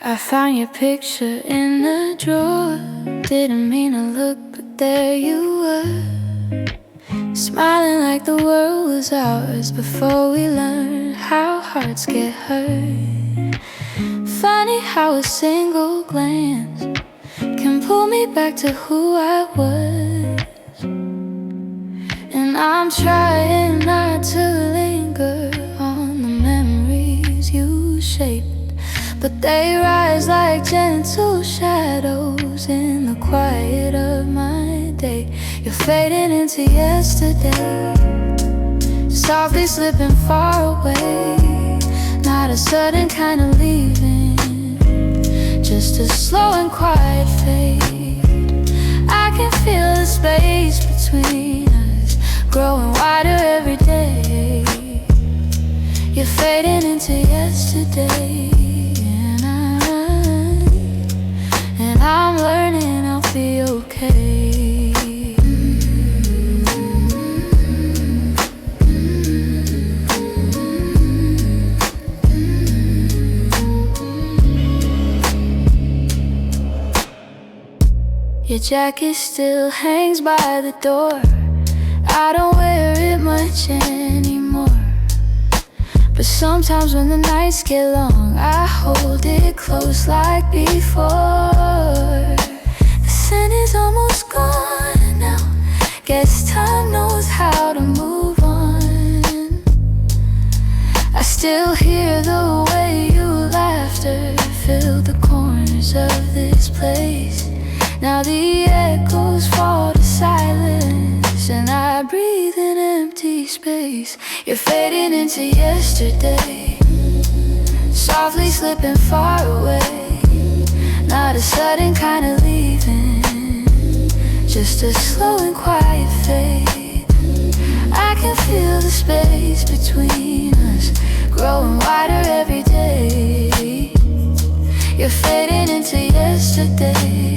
I found your picture in the drawer. Didn't mean to look, but there you were, smiling like the world was ours before we learned how hearts get hurt. Funny how a single glance can pull me back to who I was. And I'm trying not to linger on the memories you shaped, but they rise like gentle shadows in the quiet of my day. You're fading into yesterday, softly slipping far away. Not a sudden kind of leaving, just a slow and quiet fade. I can feel the space between us growing wider every day. You're fading into yesterday, and I'm learning I'll be okay. Your jacket still hangs by the door. I don't wear it much anymore, but sometimes when the nights get long, I hold it close like before. The scent is almost gone now. Guess time knows how to move on. I still hear the way your laughter filled the corners of this place. Now the echoes fall to silence, and I breathe in empty space. You're fading into yesterday, softly slipping far away. Not a sudden kind of leaving, just a slow and quiet fade. I can feel the space between us growing wider every day. You're fading into yesterday,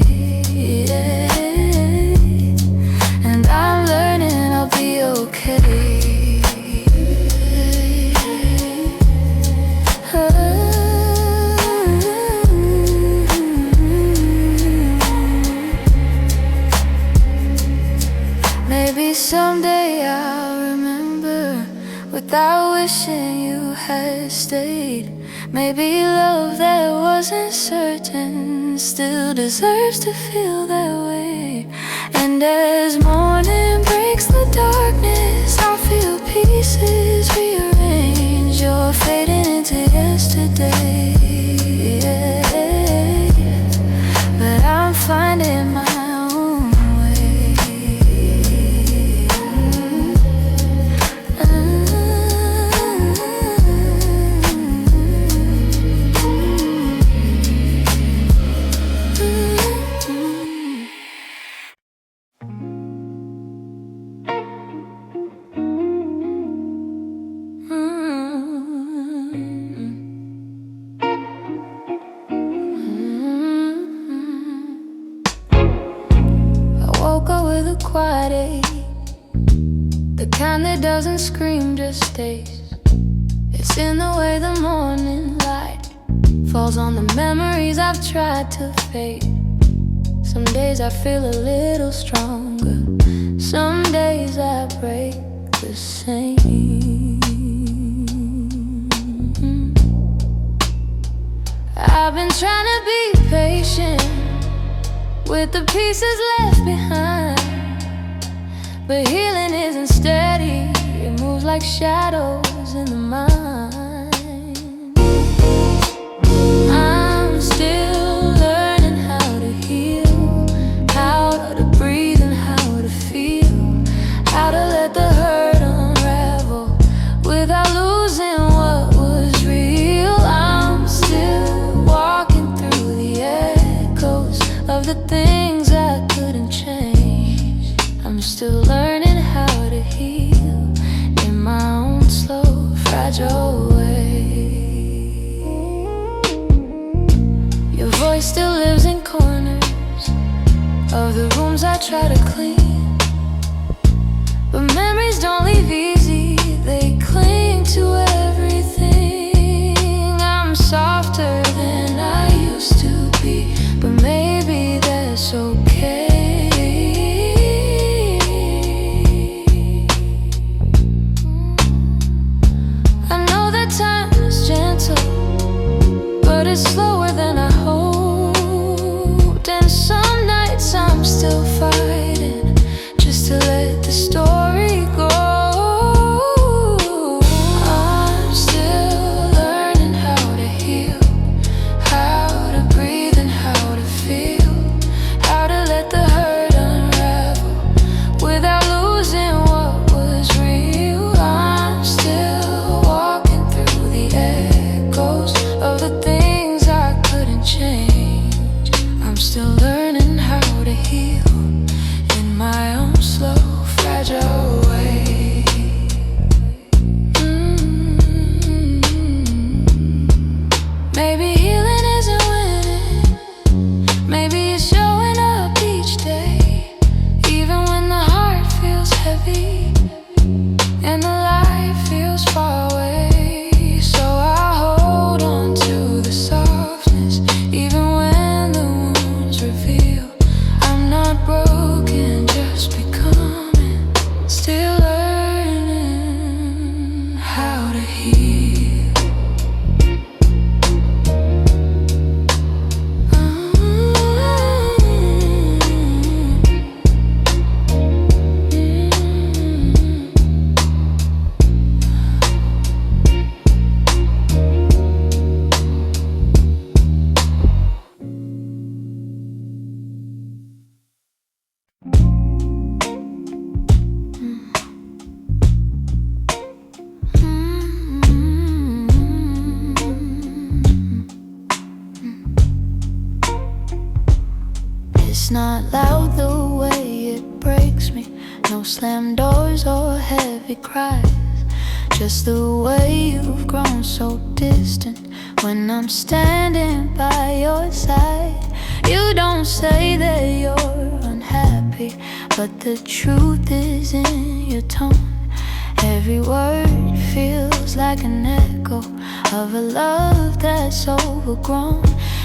and I'm learning I'll be okay. Maybe someday I'll remember without wishing you had stayed. Maybe love that wasn't certain still deserves to feel that way. And as morning breaks the darkness, I feel pieces rearrange. You're fading into yesterday, but I'm finding my own way. Quiet ache, the kind that doesn't scream, just stays. It's in the way the morning light falls on the memories I've tried to fade. Some days I feel a little stronger, some days I break the same. I've been trying to be patient with the pieces left behind, but healing isn't steady, it moves like shadows in the mind. I'm still learning how to heal, how to breathe and how to feel, how to let the hurt unravel without losing what was real. I'm still walking through the echoes of the things I couldn't change. I'm still learning how to heal in my own slow, fragile way. Your voice still lives in corners of the rooms I try to clean, but memories don't leave easy, they cling to everything. I'm softer than I used it's slower than I hoped. And some nights I'm still fighting just to let the story go. I'm still learning how to heal, how to breathe and how to feel, how to let the hurt unravel without losing what was real. I'm still walking through the echoes of the things I couldn't change. I'm still learning how to heal in my own slow, fragile way. Maybe healing isn't winning, maybe it's showing up each day, even when the heart feels heavy and the light feels far away. So I hold on to the softness, even when the wounds reveal I'm not broken, just becoming, still learning how to heal. It's not loud the way it breaks me, no slammed doors or heavy cries, just the way you've grown so distant when I'm standing by your side. You don't say that you're unhappy, but the truth is in your tone. Every word feels like an echo of a love that's overgrown.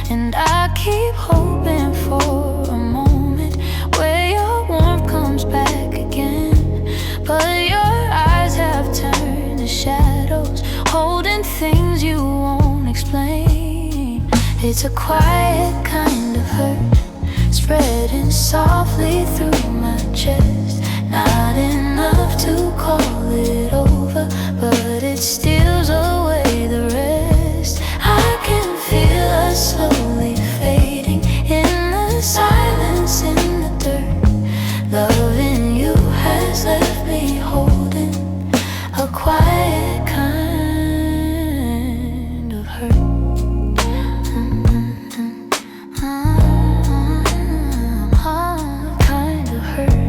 And I keep hoping for a moment where your warmth comes back again, but your eyes have turned to shadows, holding things you won't explain. It's a quiet kind of hurt, spreading softly through my chest. Not enough to call it over, but it steals away the rest. I can feel us slowly fading in the silence, in the dirt. Loving you has left me holding a quiet kind of hurt. Kind of hurt.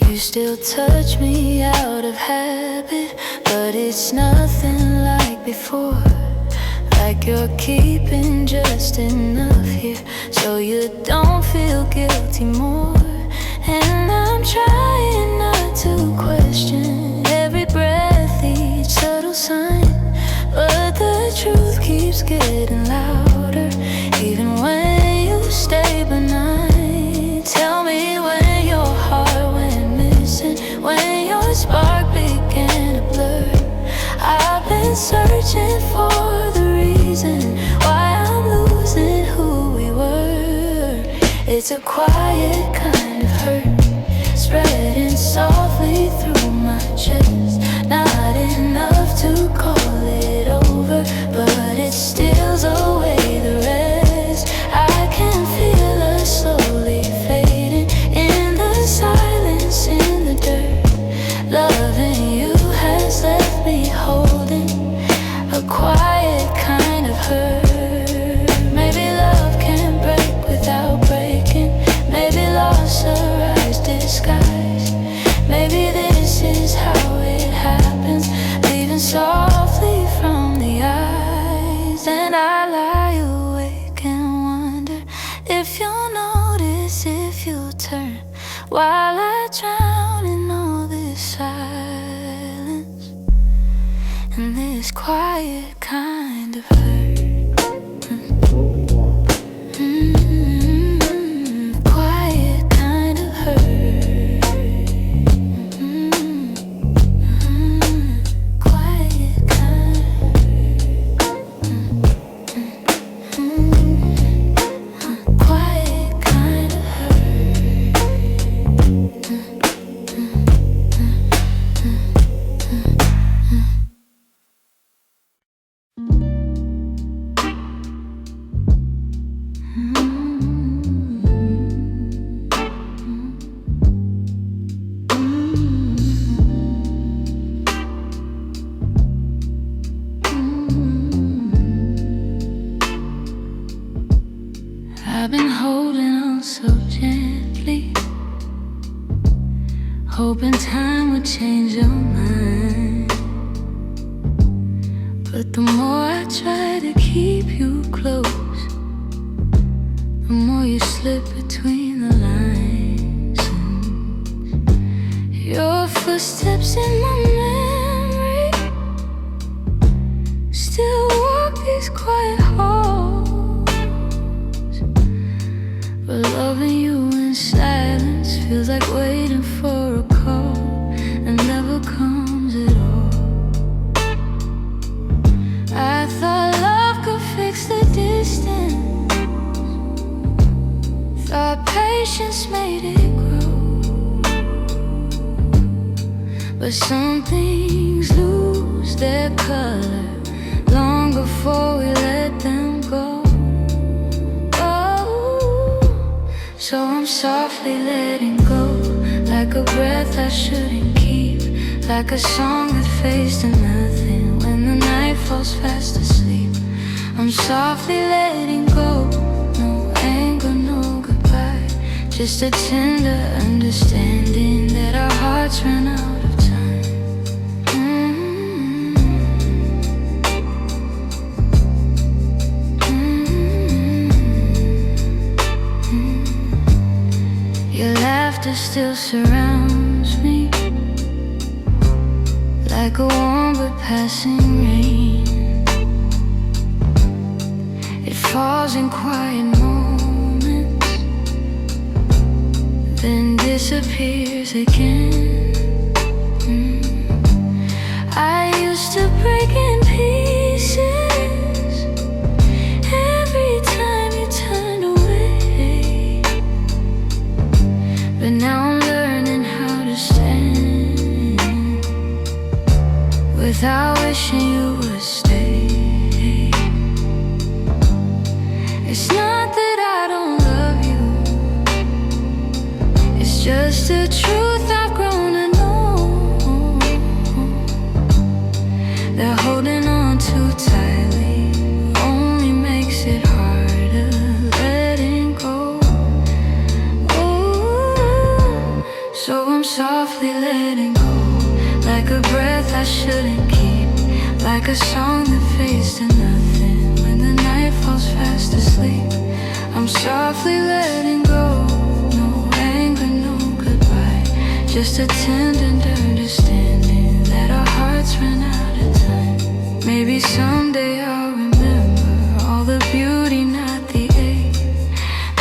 You still touch me out of habit, but it's nothing like before. Like you're keeping just enough here so you don't feel guilty more. And I'm trying not to question every breath, each subtle sign, but the truth keeps getting louder, even when you stay benign. Tell me when your heart went missing, when your spark began to blur. I've been searching for the reason why I'm losing who we were. It's a quiet kind of hurt, spreading softly through my chest. Not enough to call it over, but it steals away the rest. I can feel us slowly fading in the silence, in the dirt. Loving you has left me holding a quiet kind of hurt. Maybe love can break without breaking, maybe loss arise disguised. Maybe this is how it happens, leaving softly from the eyes. And I lie awake and wonder if you'll notice, if you'll turn, while I drown in all this silence and this quiet kind of hurt. Quiet kind of hurt. But the more I try to keep you close, the more you slip between the lines. And your footsteps in my memory still walk these quiet halls. But loving you in silence feels like waiting for a call and never comes at all. I thought love could fix the distance, thought patience made it grow. But some things lose their color long before we let them go. Oh, so I'm softly letting go, like a breath I shouldn't keep, like a song that fades to nothing when the night falls fast asleep. I'm softly letting go, no anger, no goodbye, just a tender understanding that our hearts ran out of time. Your laughter still surrounds me, like a warm but passing rain. It falls in quiet moments, then disappears again. I used to break in pieces every time you turned away, but now I'm learning how to stand without wishing you would stay. It's not that I don't love you, it's just the truth I've grown to know, that holding on too tightly only makes it harder letting go. Ooh, so I'm softly letting go, like a breath I shouldn't keep, like a song that fades to nothing when the night falls fast asleep. I'm softly letting go, no anger, no goodbye, just a tender understanding that our hearts ran out of time. Maybe someday I'll remember all the beauty, not the ache.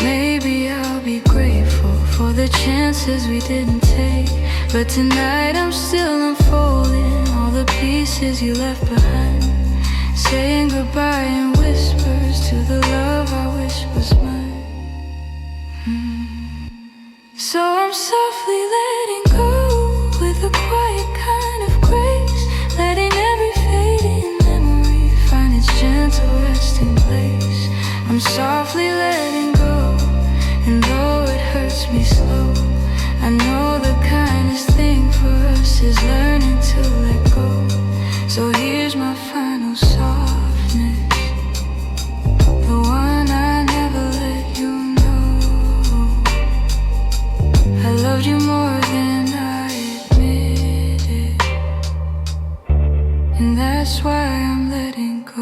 Maybe I'll be grateful for the chances we didn't take. But tonight I'm still unfolding all the pieces you left behind, saying goodbye in whispers to the love I wish was mine. So I'm softly letting go with a quiet kind of grace, letting every fading memory find its gentle resting place. I'm softly letting go, and though it hurts me slow, I know the kindest thing for us is learning to let go. So here's my final softness, the one I never let you know. I loved you more than I admitted, and that's why I'm letting go.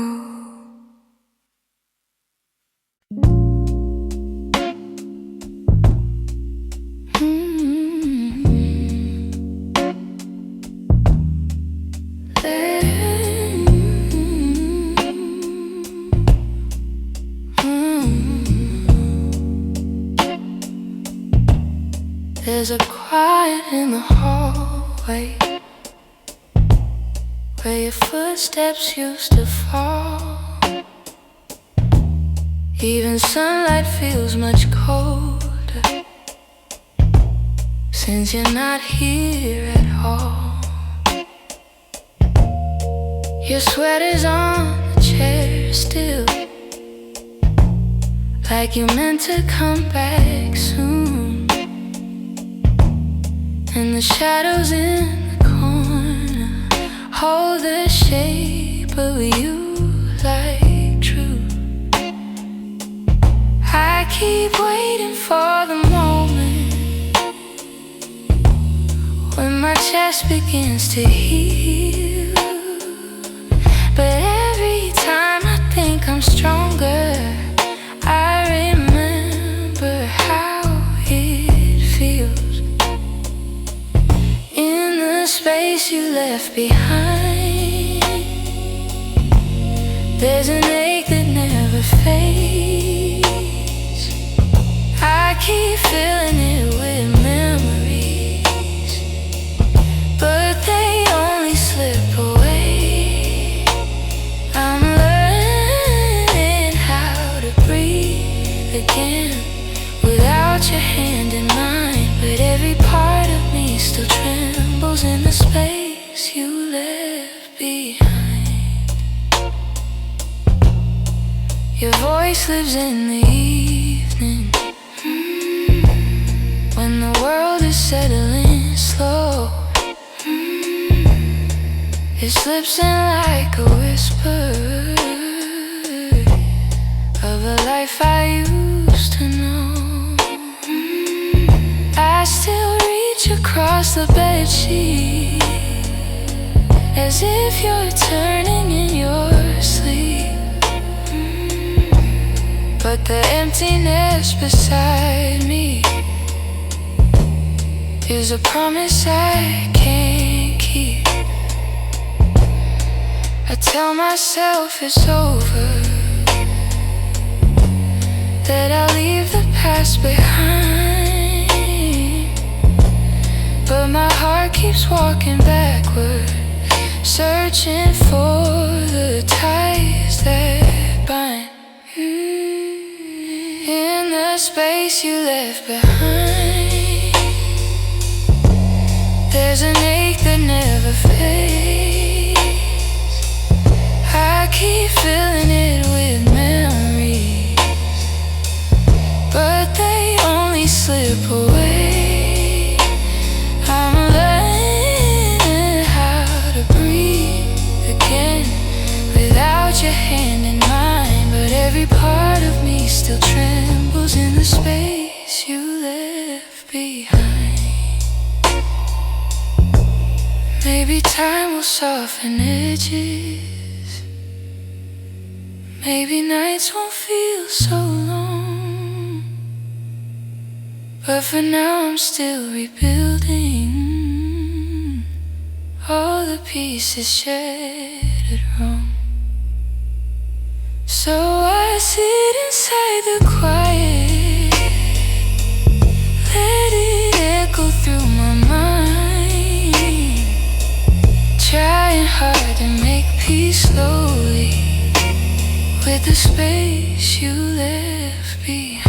There's a quiet in the hallway where your footsteps used to fall. Even sunlight feels much colder since you're not here at all. Your sweater's on the chair still, like you meant to come back soon. And the shadows in the corner hold the shape of you like truth. I keep waiting for the moment when my chest begins to heal, but There's an ache that never fades. I keep filling it with memories, but they only slip away. I'm learning how to breathe again without your hand in mine, but every part of me still trembles in the space you left behind. Your voice lives in the evening, when the world is settling slow. It slips in like a whisper of a life I used to know. I still reach across the bedsheet as if you're turning in your sleep. But the emptiness beside me is a promise I can't keep. I tell myself it's over, that I'll leave the past behind, but my heart keeps walking backward, searching for the ties that bind. In the space you left behind, there's an ache that never fades. I keep filling it with memories, but they only slip away. I'm learning how to breathe again without your hand in mine, but every part of me still trembles in the space you left behind. Maybe time will soften edges, maybe nights won't feel so long, but for now I'm still rebuilding all the pieces shattered wrong. So I sit inside the quiet, let it echo through my mind, trying hard to make peace slowly with the space you left behind.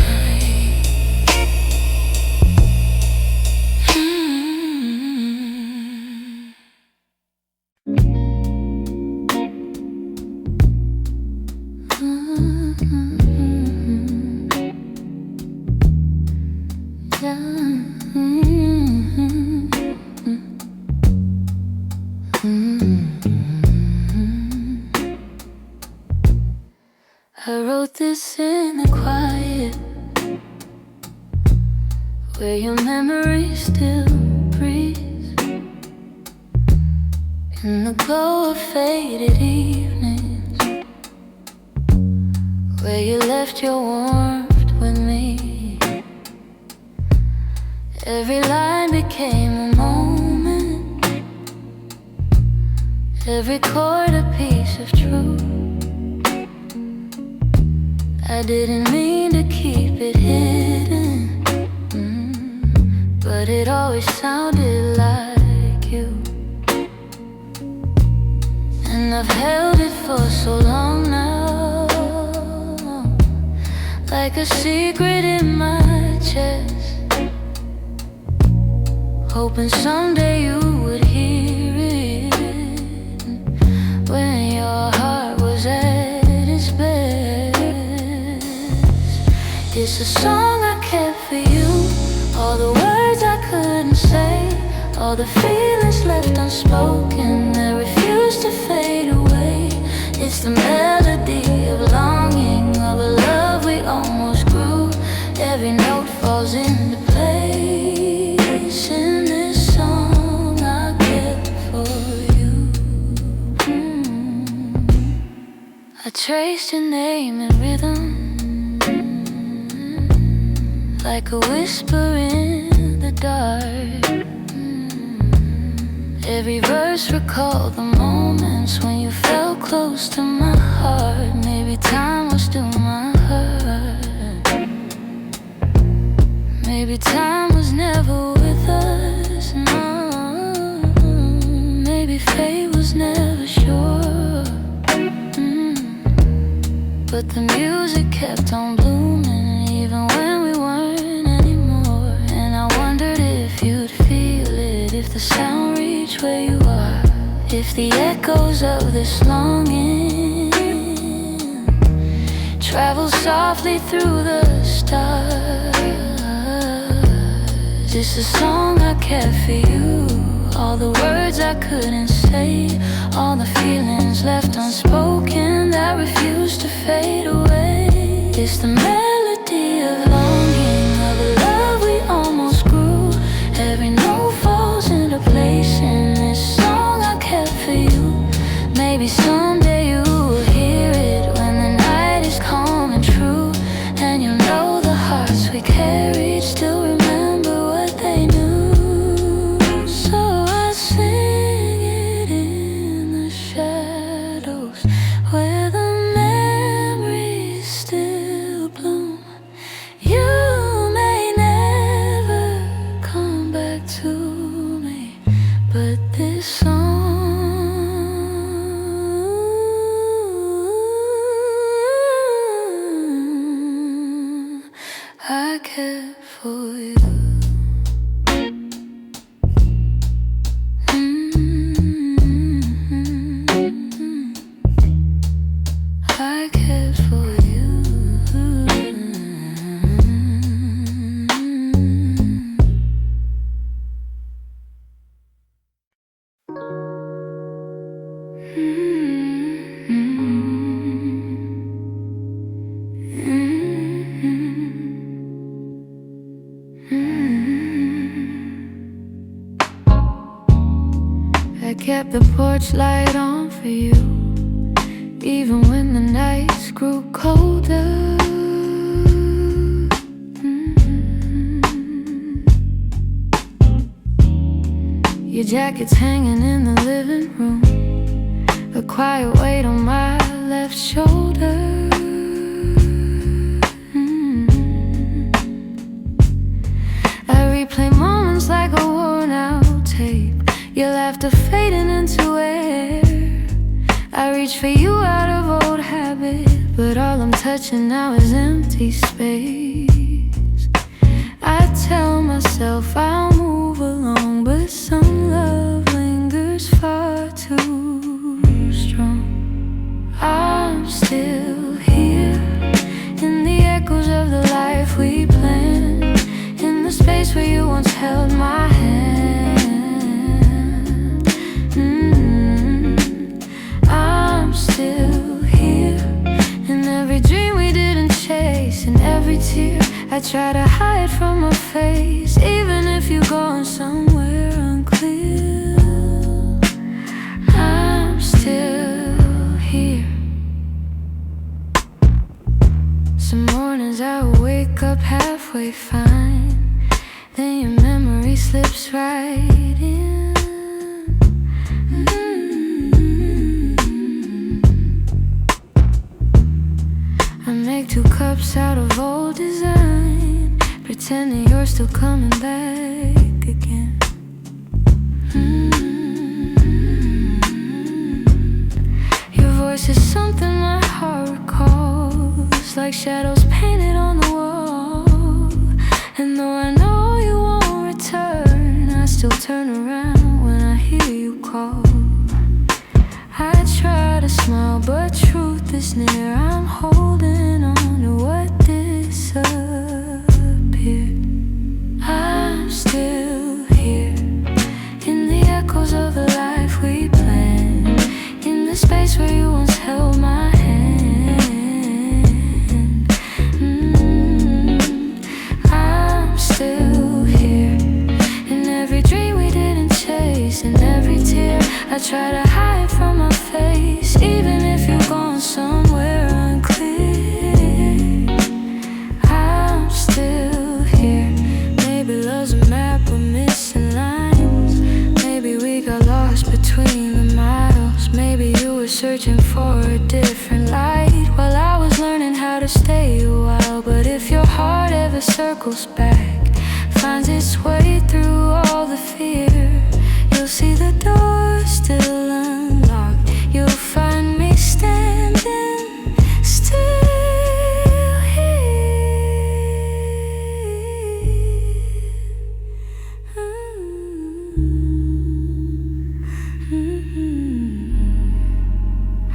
I wrote this in the quiet, where your memory still breathes, in the glow of faded evenings, where you left your warmth with me. Every line became a moment, every chord a piece of truth. I didn't mean to keep it hidden, but it always sounded like you. And I've held it for so long now, like a secret in my chest, hoping someday you would hear it, when your heart was at its best. It's a song I kept for you, all the words I couldn't say, all the feelings left unspoken that refuse to fade away. It's the melody of longing, of a love we almost grew. Every note falls into place in this song I kept for you. I traced your name in rhythm, like a whisper in the dark. Every verse recalled the moments when you felt close to my heart. Maybe time was never with us, no. Maybe fate was never sure. But the music kept on blooming, even when we weren't anymore. And I wondered if you'd feel it, if the sound reached where you are, if the echoes of this longing travel softly through the stars. It's a song I kept for you, all the words I couldn't say, all the feelings left unspoken that refuse to fade away. It's the melody of longing, of a love we almost grew. Every note falls into place in this song I kept for you. Maybe someday you will hear it when the night is calm and true, and you'll know the hearts we carried still remember what they knew. So I sing it in the shadows where the memories still bloom. You may never come back to me, but this song I kept for you. I cared for you. I kept the porch light on for you, even when the nights grew colder. Your jacket's hanging in the living room, a quiet weight on my left shoulder. I replay moments like a worn out tape, your laughter fading into air. I reach for you out of old habit, but all I'm touching now is empty space. I tell myself I'll move along, but some love lingers far too strong. I'm still here in the echoes of the life we planned, in the space where you once held my hand. I'm still here in every dream we didn't chase, in every tear I try to hide from my face, even if you're going somewhere unclear. I'm still here. Some mornings I wake up halfway fine, then your memory slips right in. I make 2 cups out of old design, pretending you're still coming back again. Your voice is something my heart recalls, like shadows painted on the wall. And though I know you won't return, I still turn around when I hear you call. I try to smile, but truth is near. I'm holding on to what disappeared. I'm still here in the echoes of the life we planned, in the space where you once held my hand. I'm still here in every dream we didn't chase, in every tear I try to hide from my face, even if you're going somewhere unclear. I'm still here. Maybe love's a map with missing lines, maybe we got lost between the miles. Maybe you were searching for a different light while I was learning how to stay a while. But if your heart ever circles back, finds its way through all the fear. You'll see the door still unlocked. You'll find me standing still here.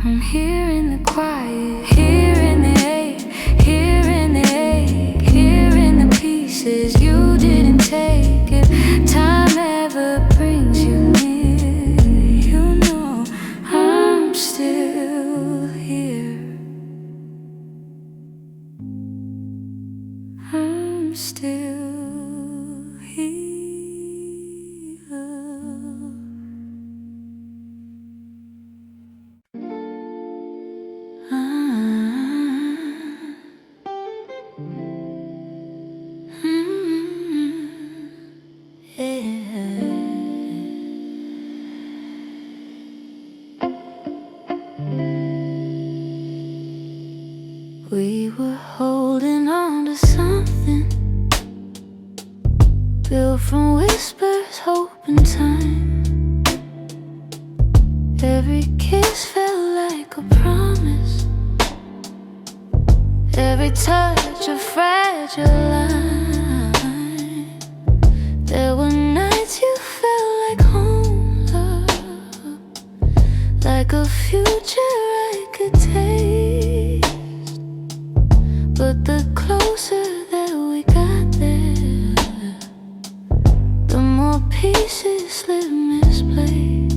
I'm here in the quiet, here in the ache, here in the ache, here in the pieces you didn't take. If time ever brings you near, you know I'm still here. I'm still here. We were holding on to something built from whispers, hope, and time. Every kiss felt like a promise, every touch a fragile line. There were nights you felt like home, love, like a future I could taste. But the closer that we got there, the more pieces slip misplaced.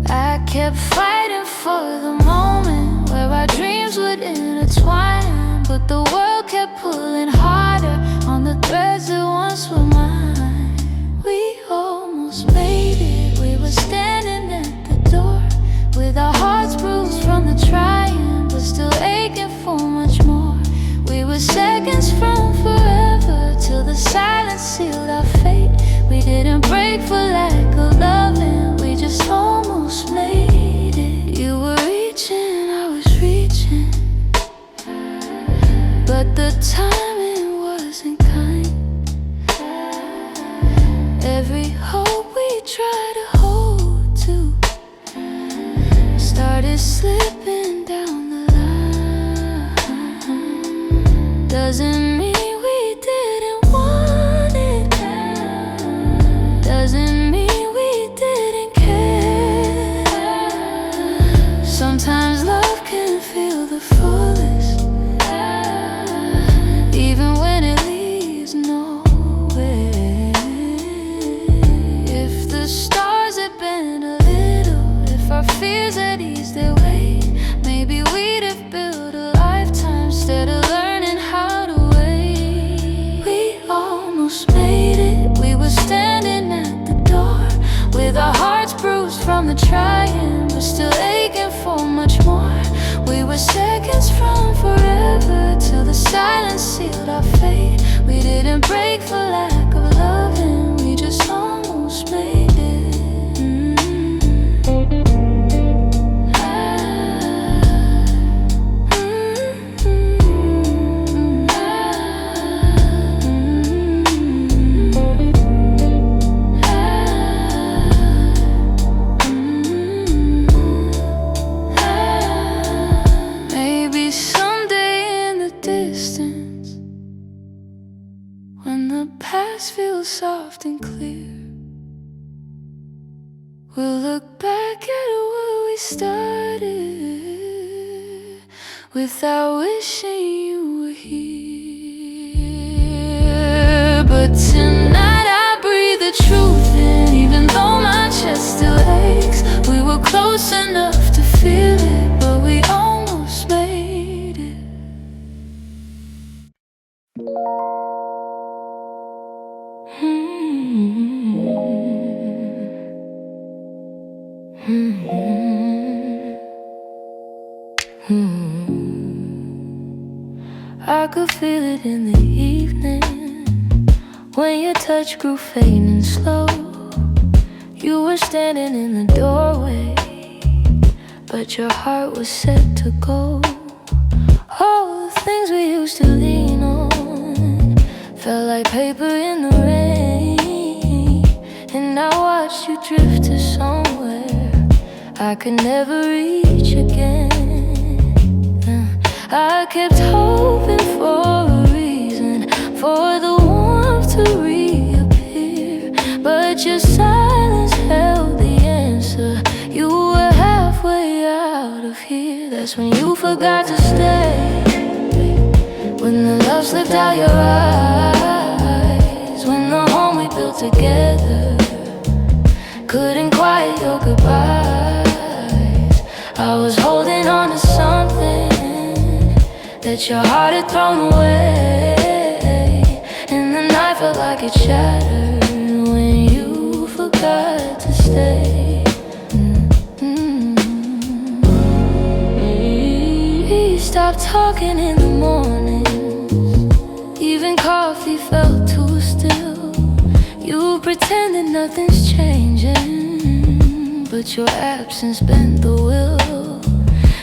I kept fighting for the moment where our dreams would intertwine, but the world kept pulling harder on the threads that once were mine. We almost made it. We were standing at the door with our hearts bruised from the trying, but still aching for much more. We were seconds from forever till the silence sealed our fate. We didn't break for lack of loving, we just almost made it. You were reaching, I was reaching, but the timing wasn't kind. Every hope we tried to hold to started slipping down the line. Doesn't mean we didn't want it, doesn't mean we didn't care. Sometimes love can feel the fullest, even when it leaves nowhere. If the stars had been a little, if our fears had eased their weight, maybe we'd have built a lifetime instead of learning how to wait. We almost made it. We were standing at the door with our hearts bruised from the trying, but still aching for much more. We were seconds from forever till the silence sealed our fate. We didn't break for lack of loving, we just almost made it. Maybe someday in the distance, when the past feels soft and clear, we'll look back at where we started without wishing you were here. But tonight I breathe the truth in, even though my chest still aches. We were close enough to feel it, but we almost made it. I could feel it in the evening when your touch grew faint and slow. You were standing in the doorway, but your heart was set to go. All the things we used to lean on felt like paper in the rain. And I watched you drift to somewhere I could never reach again. I kept hoping for a reason for the warmth to reappear, but your silence held the answer. You were halfway out of here. That's when you forgot to stay. When the love slipped out your eyes, when the home we built together couldn't quiet your goodbyes. I was holding on to something that your heart had thrown away, and the night felt like it shattered when you forgot to stay. We stopped talking in the morning, even coffee felt too still. You pretended nothing's changing, but your absence bent the will.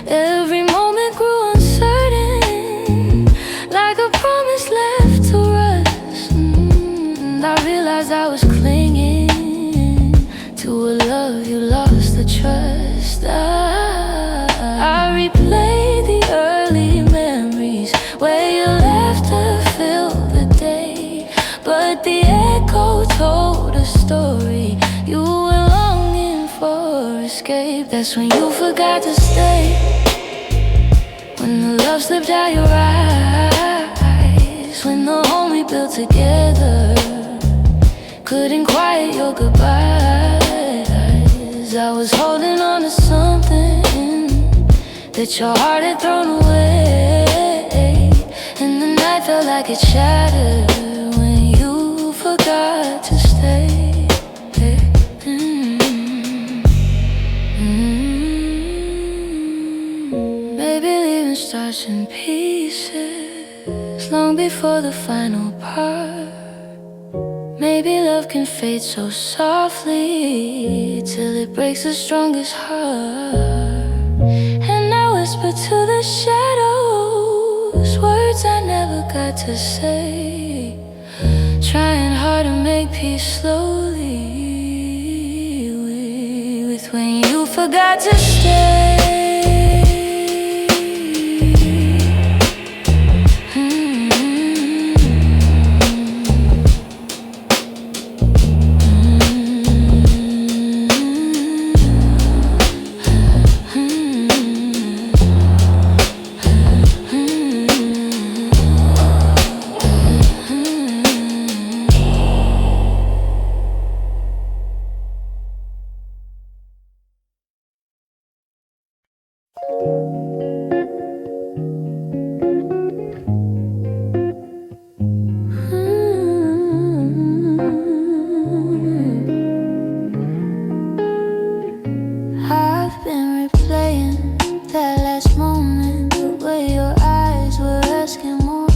Every moment grew uncertain, like a promise left to rust. And I realized I was clinging to a love you lost the trust. I replayed the early memories where your laughter filled the day, but the echo told a story. You were longing for escape. That's when you forgot to stay. When the love slipped out your eyes, when the home we built together couldn't quiet your goodbyes. I was holding on to something that your heart had thrown away, and the night felt like it shattered when you forgot to stay. Maybe leaving starts in pieces long before the final part. Maybe love can fade so softly till it breaks the strongest heart. And I whisper to the shadows words I never got to say, trying hard to make peace slowly with when you forgot to stay. I've been replaying that last moment, the way your eyes were asking more.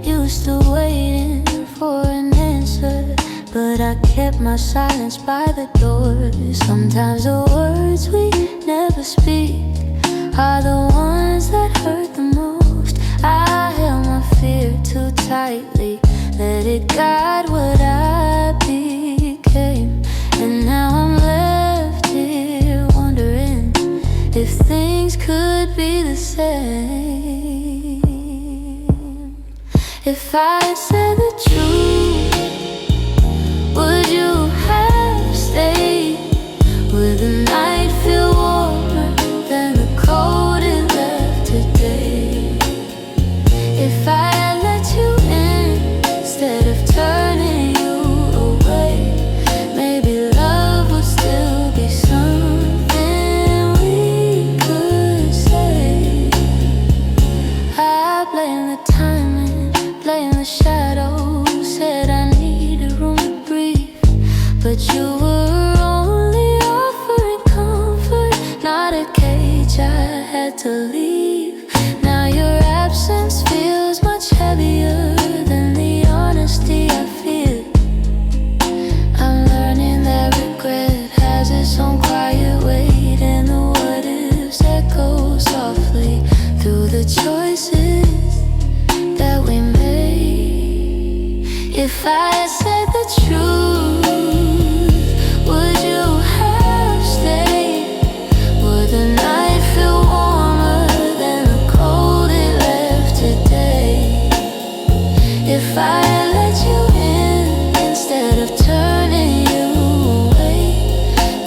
You were still waiting for an answer, but I kept my silence by the door. Sometimes the words we never speak are the ones that hurt the most. I held my fear too tightly, let it guide what I became. And now I'm left here wondering if things could be the same. If I had said the truth, would you have stayed? Would the night feel warmer than the cold it left today? If I had let you in instead of turning you away, maybe love would still be something we could say. I blame the timing, blame the shadows, said I needed room to breathe, but you were only offering comfort, not a cage I had to leave. Now your absence feels much heavier than the honesty I feel. I'm learning that regret has its own quiet weight, and the what ifs echo softly through the choices that we made. If I had said the truth, would you have stayed? Would the night feel warmer than the cold it left today? If I had let you in instead of turning you away,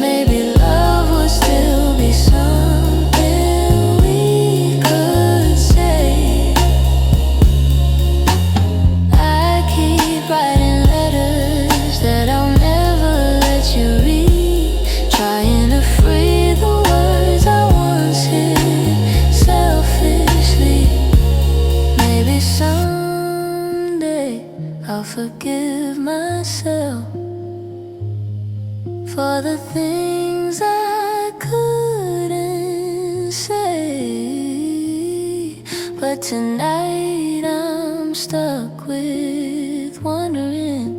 maybe love would still be something we could say. I keep writing letters that I'll never let you read, trying to free the words I once hid selfishly. Maybe someday I'll forgive myself for the things I couldn't say. But tonight I'm stuck with wondering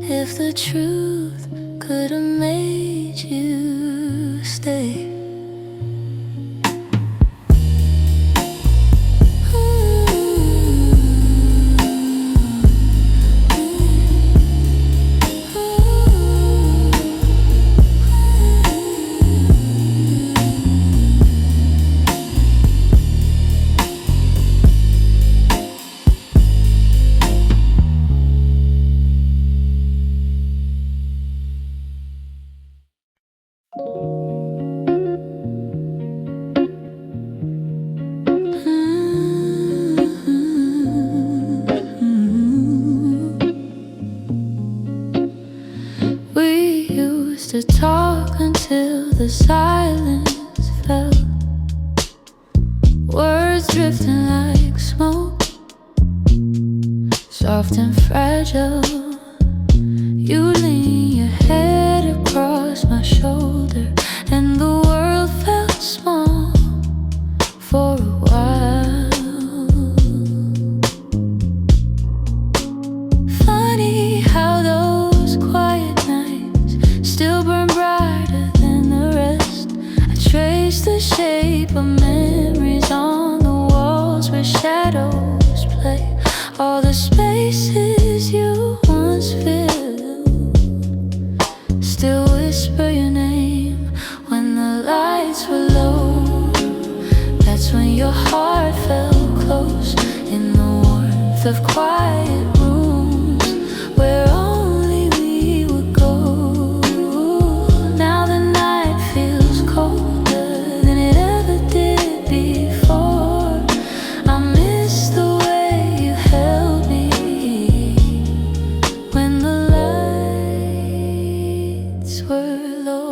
if the truth could have made you stay. We used to talk until the silence fell, words drifting like smoke, soft and fragile. You lean your head across my shoulder, and the world felt small for a while. Funny how those quiet nights still burn brighter than the rest. I trace the shape of memories on the walls where shadows play, all the spaces you once filled. Still whisper your name when the lights were low. That's when your heart felt close in the warmth of quiet rooms where only we would go. Now the night feels colder than it ever did before. I miss the way you held me when the lights were low.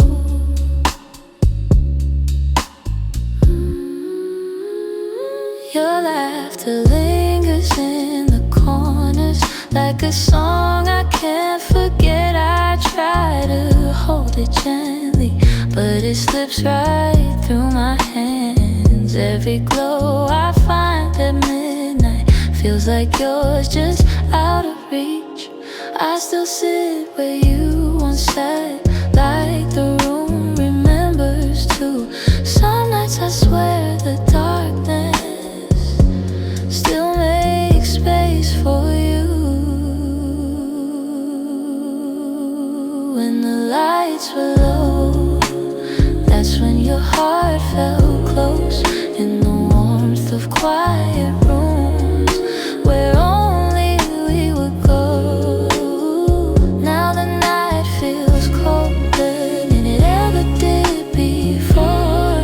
Your laughter lingers in the corners like a song I can't forget. I try to hold it gently, but it slips right through my hands. Every glow I find at midnight feels like yours, just out of reach. I still sit where you once sat, like the room remembers too. Some nights I swear the darkness still makes space for you. When the lights were low, that's when your heart felt close in the warmth of quiet rooms where only we would go. Now the night feels colder than it ever did before.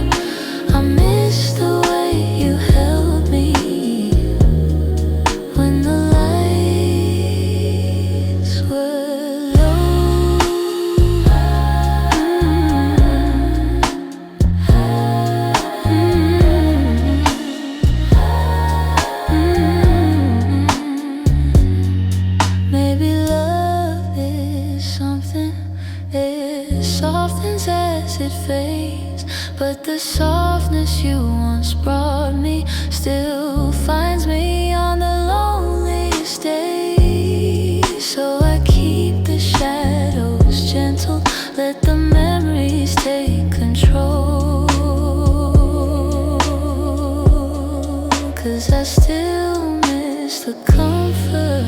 I miss the way you held me when the lights were low. Maybe love is something, it softens as it fades, but the softness you once brought me still finds me on the loneliest days. So I keep the shadows gentle, let the memories take control. 'Cause I still miss the comfort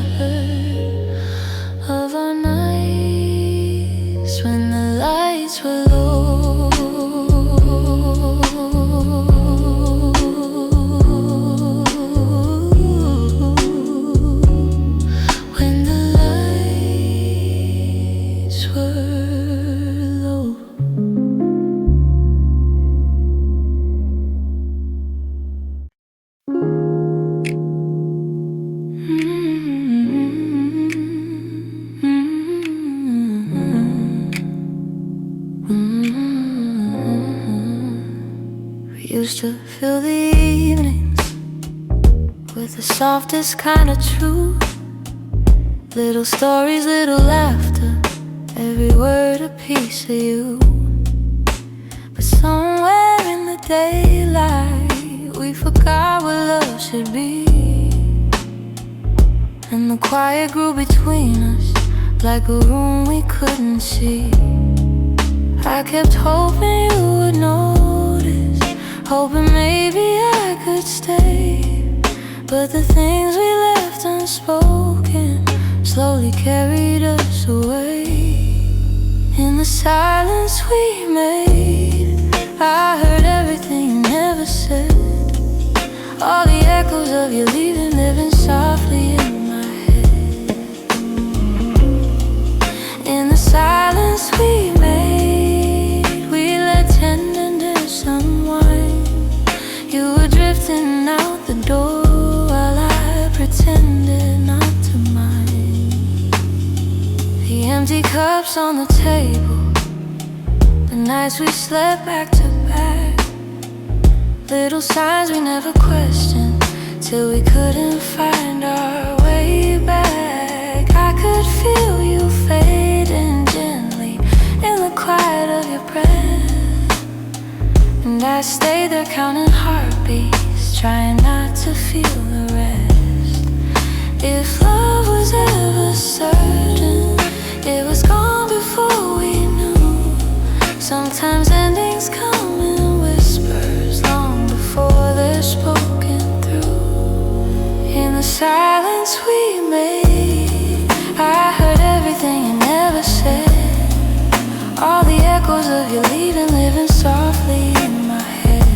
used to fill the evenings with the softest kind of truth. Little stories, little laughter, every word a piece of you. But somewhere in the daylight we forgot what love should be, and the quiet grew between us like a room we couldn't see. I kept hoping you would notice, hoping maybe I could stay. But the things we left unspoken slowly carried us away. In the silence we made, I heard everything you never said. All the echoes of you leaving, living softly in my head. In the silence we made, we let tenderness unwind. You were drifting out the door while I pretended not to mind. The empty cups on the table, the nights we slept back to back. Little signs we never questioned, till we couldn't find our way back. I could feel you fading gently in the quiet of your breath, and I stayed there counting heartbeats, trying not to feel the rest. If love was ever certain, it was gone before we knew. Sometimes endings come in whispers long before they're spoken through. In the silence we made, I heard everything you never said. All the echoes of you leaving, living softly in my head.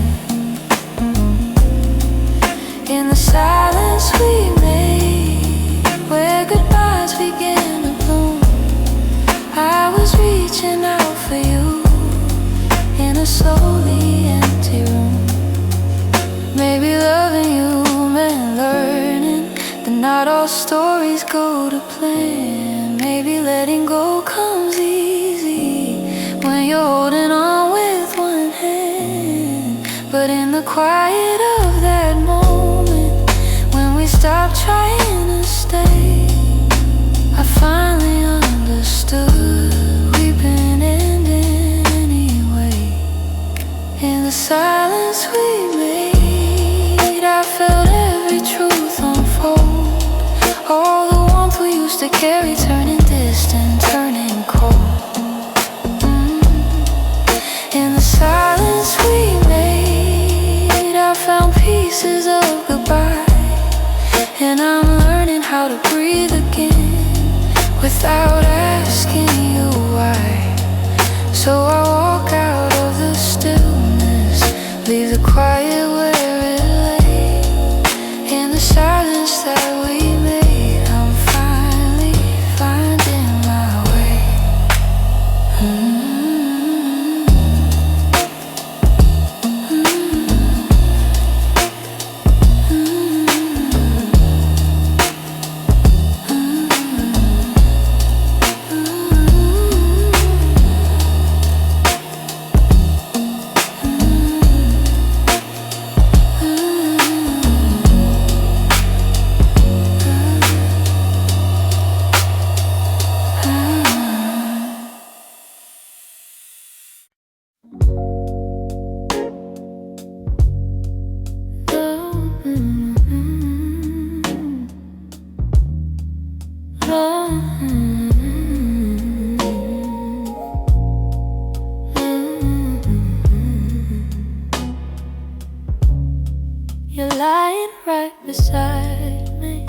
In the silence we made, where goodbyes began to bloom, I was reaching out for you in a slowly empty room. Maybe loving you meant learning that not all stories go to plan. Maybe letting go comes easy when you're holding on with one hand. But in the quiet of that moment, when we stopped trying to stay, I finally understood we've been ending anyway. In the silence we made, I felt every truth unfold. All the warmth we used to carry turning distant, turning cold. In the silence we made, I found pieces of goodbye, and I'm learning how to breathe again without asking you why. So I walk out of the stillness, leave the quiet where it lay. In the silence that we made, I'm finally finding my way. You're lying right beside me,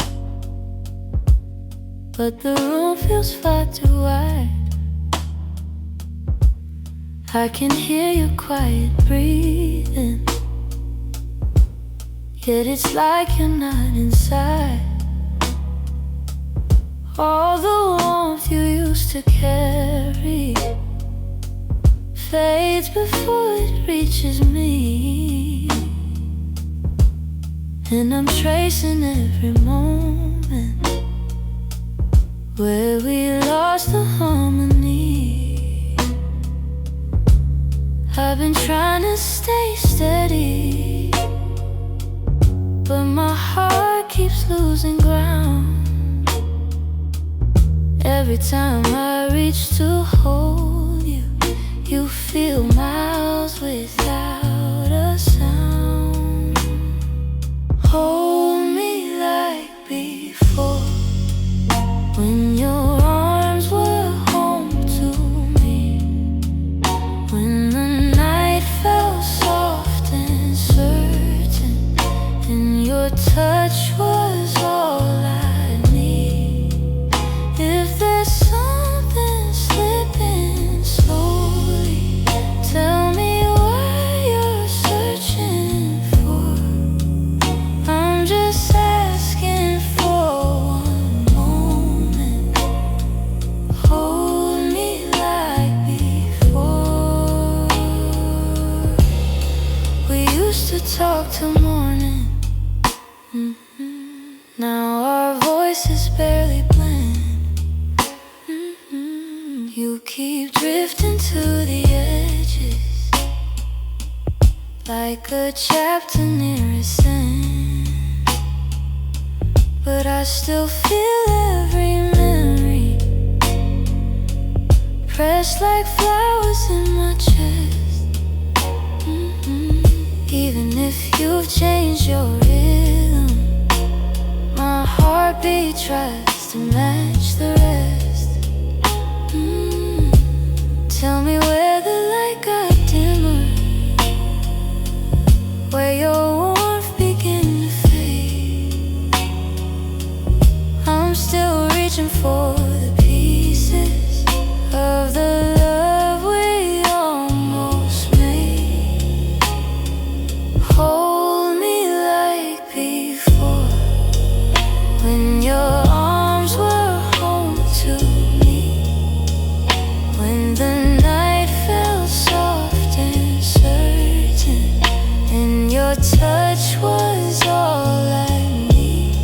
but the room feels far too wide. I can hear your quiet breathing, yet it's like you're not inside. All the warmth you used to carry fades before it reaches me, and I'm tracing every moment where we lost the harmony. I've been trying to stay steady, but my heart keeps losing ground. Every time I reach to hold you, you feel miles without a sound. Hold me like before, when your arms were home to me, when the night felt soft and certain, and your touch was all I need. If there's something slipping slowly, tell me what you're searching for. I'm just asking for one moment. Hold me like before. We used to talk till morning. Now our voices barely blend. You keep drifting to the edges, like a chapter near its end. But I still feel every memory, pressed like flowers in my chest. Even if you've changed your rhythm, my heartbeat tries to match the rest. Tell me where the light got dimmer, where your warmth began to fade. I'm still reaching for the pieces of the love we almost made. Hold me like before, when your arms were home to me, when the night felt soft and certain, and your touch was all I need.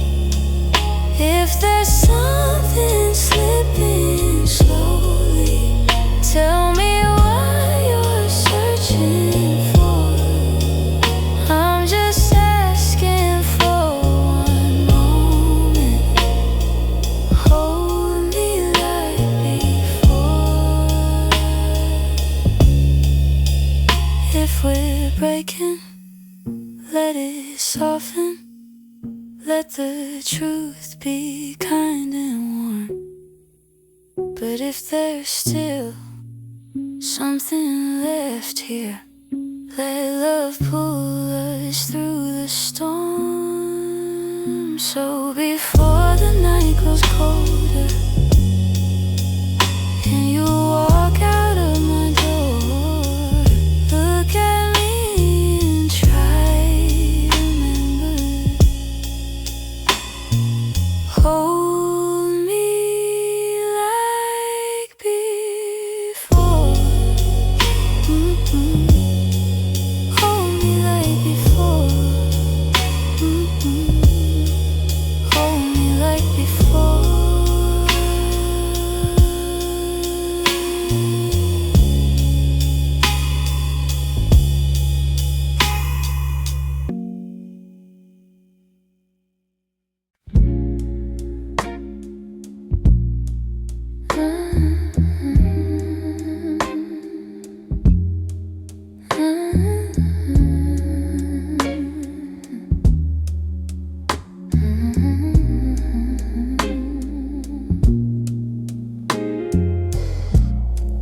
If there's something slipping slowly, tell me what you're searching for. I'm just asking for one moment. Hold me like before. If we're breaking, let it soften. Let the truth be kind and warm. But if there's still something left here, let love pull us through the storm. So before the night grows colder and you walk out of my door, look at me and try to remember. Hold me like before. Hold me like before. Hold me like before.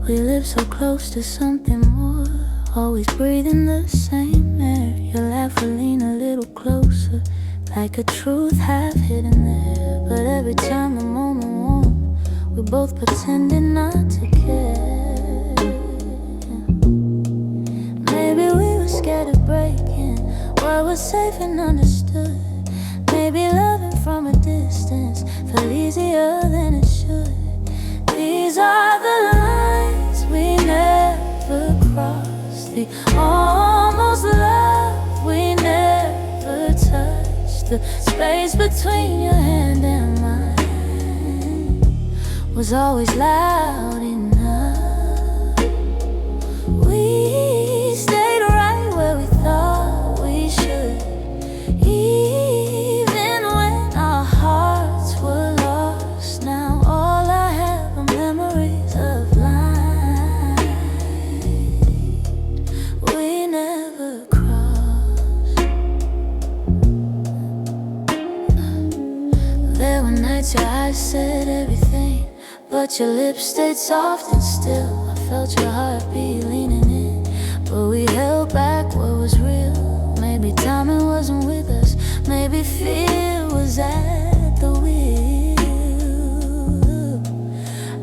We live so close to something more, always breathing the same air. Your laugh will lean a little closer, like a truth half hidden there. But every time the moment warm, we both pretending not to care. Maybe we were scared of breaking what was safe and understood. Maybe loving from a distance felt easier than it should. These are the lines we never crossed, the almost love we never touched. The space between your hand and mine was always loud enough. We said everything, but your lips stayed soft and still. I felt your heartbeat leaning in, but we held back what was real. Maybe timing wasn't with us, maybe fear was at the wheel.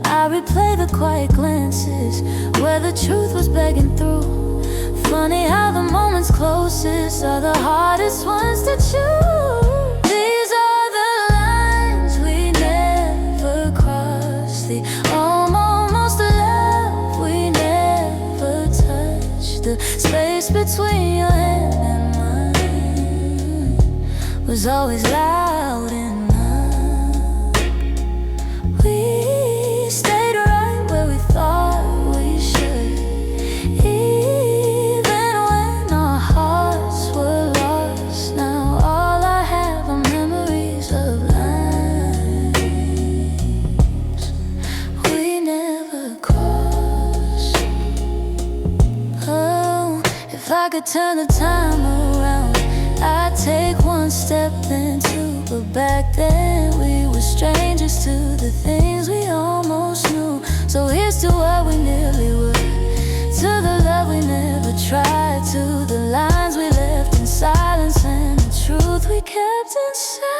I replay the quiet glances where the truth was begging through. Funny how the moments closest are the hardest ones to choose. These are the lines we never crossed, the almost love we never touched. The space between your hand and mine was always loud enough. We stayed right where we thought we should, even when our hearts were lost. Now all I have are memories of lines we never crossed. Oh, if I could turn the time around, I'd take one step then two, but back then we were strangers to the things we almost knew. So here's to what we nearly were, to the love we never tried, to the lines we left in silence and the truth we kept inside.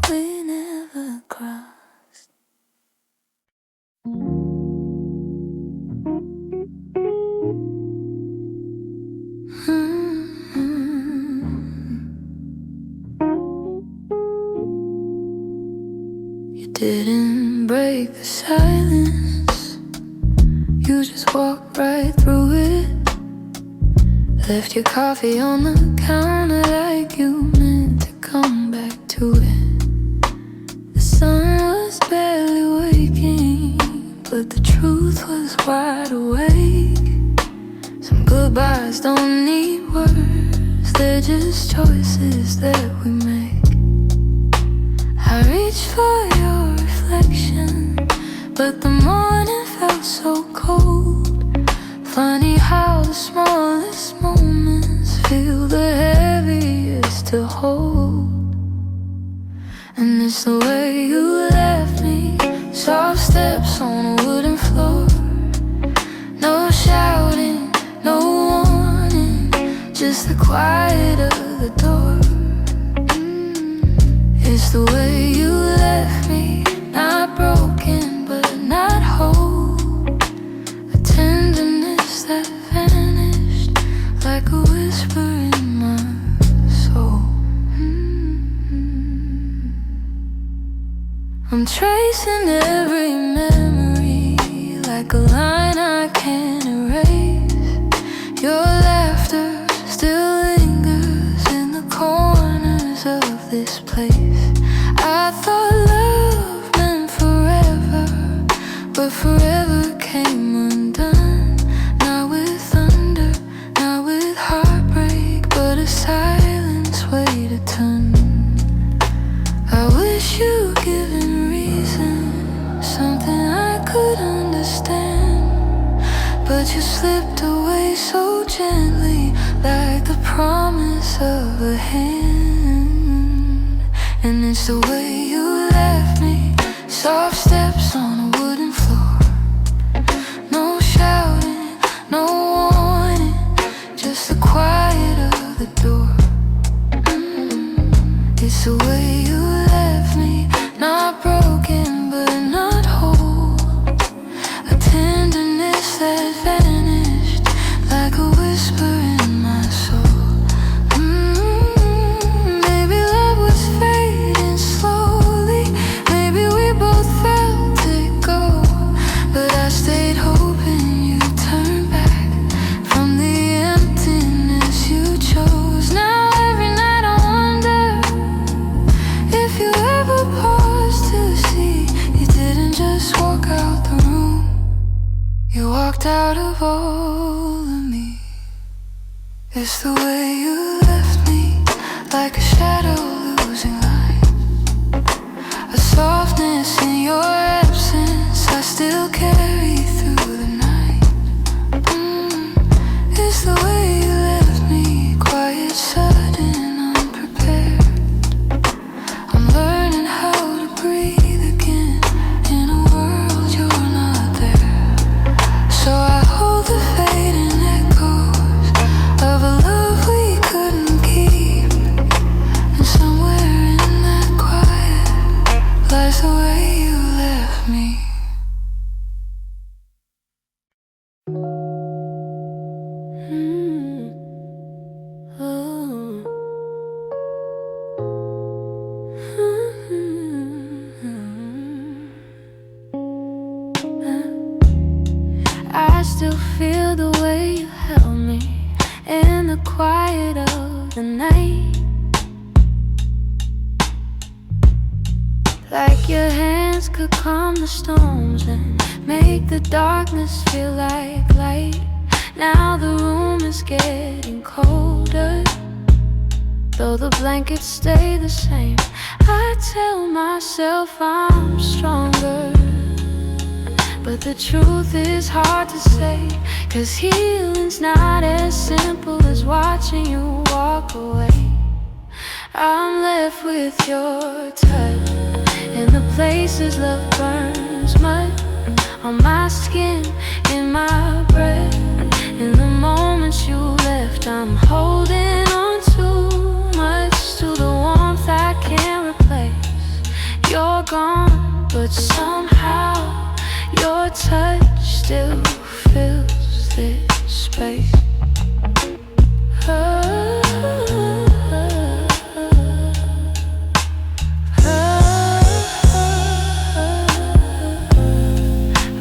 We never crossed. You didn't break the silence, you just walked right through it. Left your coffee on the counter like you meant to come back to it. The sun was barely waking, but the truth was wide awake. Some goodbyes don't need words, they're just choices that we make. I reached for your reflection, but the morning felt so cold. Funny how the smallest moments feel the heaviest to hold. And it's the way you left me, soft steps on a wooden floor. No shouting, no warning, just the quiet of the door. It's the way you left me, not broken but not whole. A tenderness that vanished like a whisper in my soul. I'm tracing every memory like a line I can't erase. Your laughter still lingers in the corners of this place. I thought love meant forever, but forever came undone. Not with thunder, not with heartbreak, but a silence weighed a ton. I wish you'd given reason, something I could understand, but you slipped away so gently, like the promise of a hand. And it's the way you left me, soft steps on a wooden floor. No shouting, no warning, just the quiet of the door. It's the way you left me, not broken but not whole. A tenderness that vanished like a whisper in my soul. Maybe love was fading slowly, maybe we both felt it go, but I stayed hoping you'd turn back from the emptiness you chose. Now every night I wonder if you ever paused to see you didn't just walk out the room, you walked out of all of me. It's the way you left me, like a shadow losing light. softness in your absence I still carry through the night. It's the way you left me, quiet, sudden, unprepared. I'm learning how to breathe again in a world you're not there. So I hold the fading echoes of a love we couldn't keep, and somewhere in that quiet lies the way you left me. I still feel the way you held me in the quiet of the night, like your hands could calm the storms and make the darkness feel like light. Now the room is getting colder, though the blankets stay the same. I tell myself I'm stronger, but the truth is hard to say, 'cause healing's not as simple as watching you walk away. I'm left with your touch in the places love burns mud, on my skin, in my breath. In the moments you left, I'm holding on too much to the warmth I can't replace. You're gone, but somehow your touch still fills this space.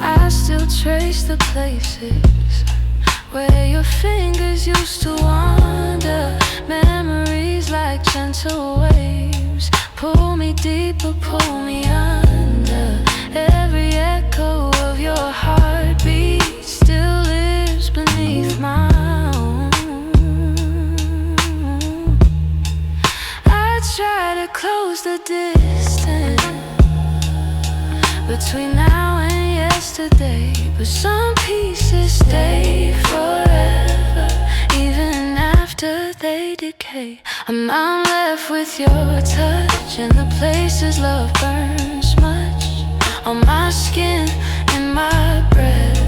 I still trace the places where your fingers used to wander. Memories like gentle waves pull me deeper, pull me under. Every echo of your heartbeat still lives beneath my own. I try to close the distance between now and yesterday, but some pieces stay forever, even after they decay. I'm left with your touch in the places love burns much, on my skin, in my breath.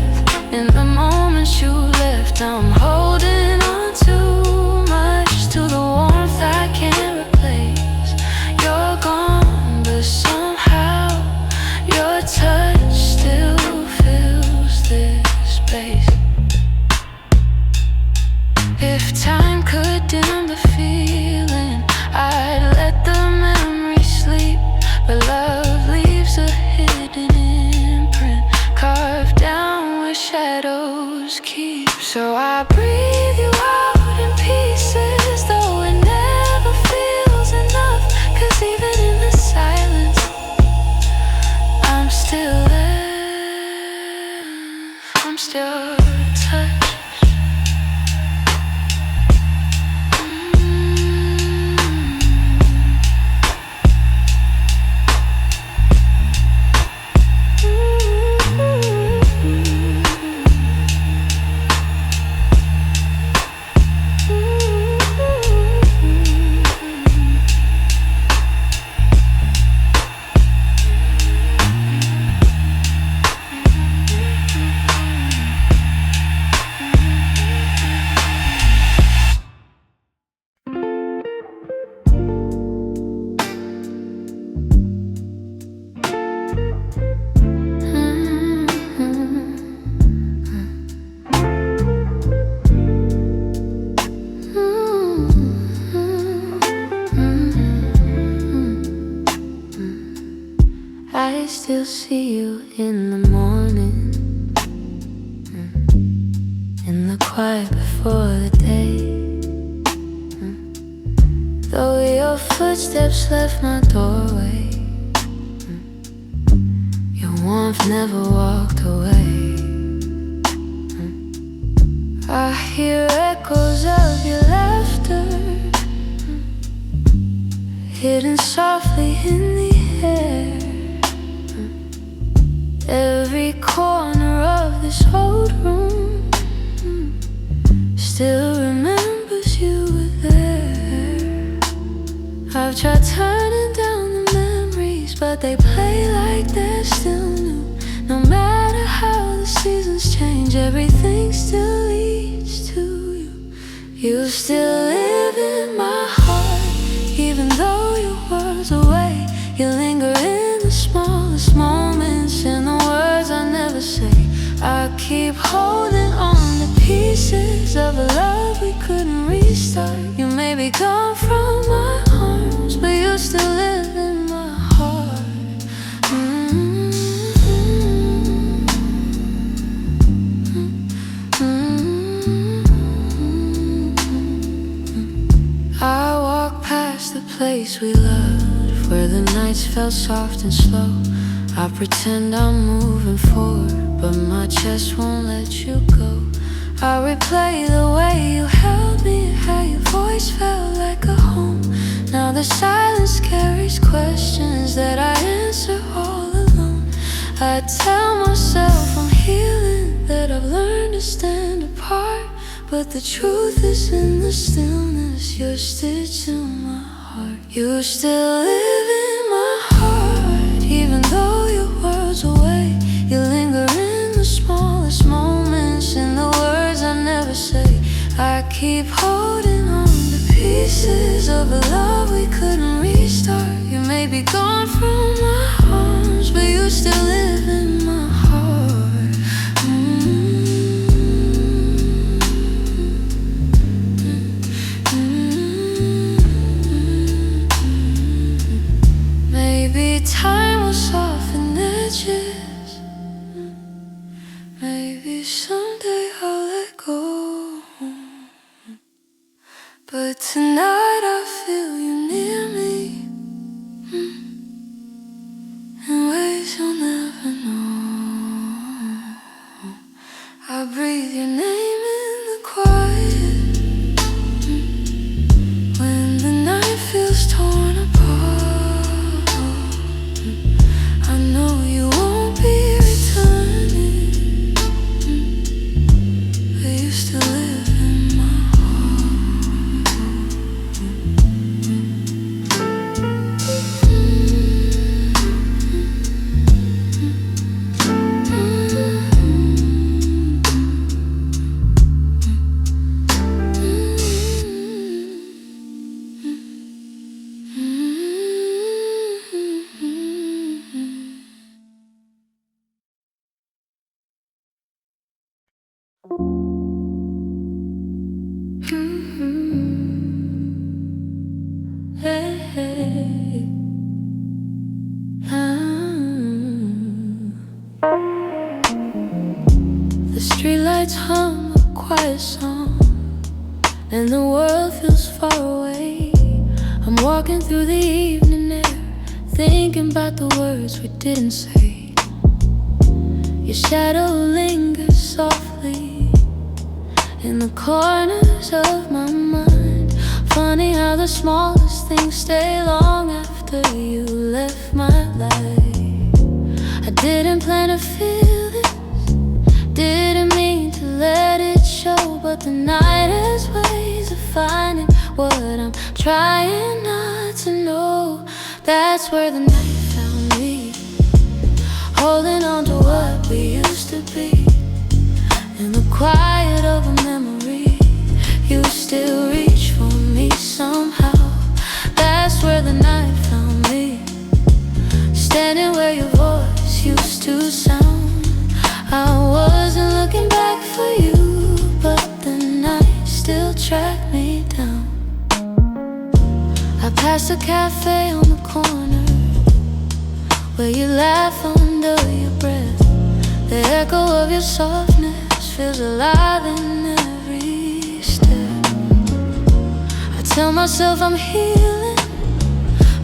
In the moments you left, I'm holding on too much to the warmth I can't replace. You're gone, but somehow your touch still fills this space. If time could dim the feeling, I'd let the memory sleep, but love leaves a hidden imprint carved down where shadows keep. So I breathe you out in pieces, though it never feels enough, 'cause even in the silence I'm still there, I'm still touched. I still see you in the morning, in the quiet before the day. Though your footsteps left my doorway, your warmth never walked away. I hear echoes of your laughter, hidden softly in the air. Every corner of this old room still remembers you were there. I've tried turning down the memories, but they play like they're still new. No matter how the seasons change, everything still leads to you. You still live in my heart, even though your world's away. You linger in the smallest moments, in the words I never say. I keep holding on to pieces of a love we couldn't restart. You may be gone from my arms, but you still live in my heart. I walk past the place we loved, where the nights felt soft and slow. I pretend I'm moving forward, but my chest won't let you go. I replay the way you held me, how your voice felt like a home. Now the silence carries questions that I answer all alone. I tell myself I'm healing, that I've learned to stand apart, but the truth is in the stillness. You're stitched in my heart. You still live in my heart, even though your world's away. You linger in the smallest moments, in the words I never say. I keep holding on to pieces of a love we couldn't restart. You may be gone from my arms, but you still live in my heart. Maybe time will soften edges. Maybe someday I'll let go. But tonight I feel you near me, in ways you'll never know. I breathe your name in the quiet, when the night feels torn apart. I know you won't be returning, but you still live in my The streetlights hum a quiet song, and the world feels far away. I'm walking through the evening air, thinking about the words we didn't say. Your shadow lingers softly in the corners of my mind. Funny how the smallest things stay long after you left my life. I didn't plan to feel this, didn't mean to let it show, but the night has ways of finding what I'm trying not to know. That's where the night found me, holding on to what we used to be. In the quiet of a memory, you still reach for me somehow. That's where the night found me, standing where your voice used to sound. I wasn't looking back for you, but the night still tracked me down. I passed a cafe on the corner, where you laugh under your breath. The echo of your softness feels alive in every step. I tell myself I'm healing,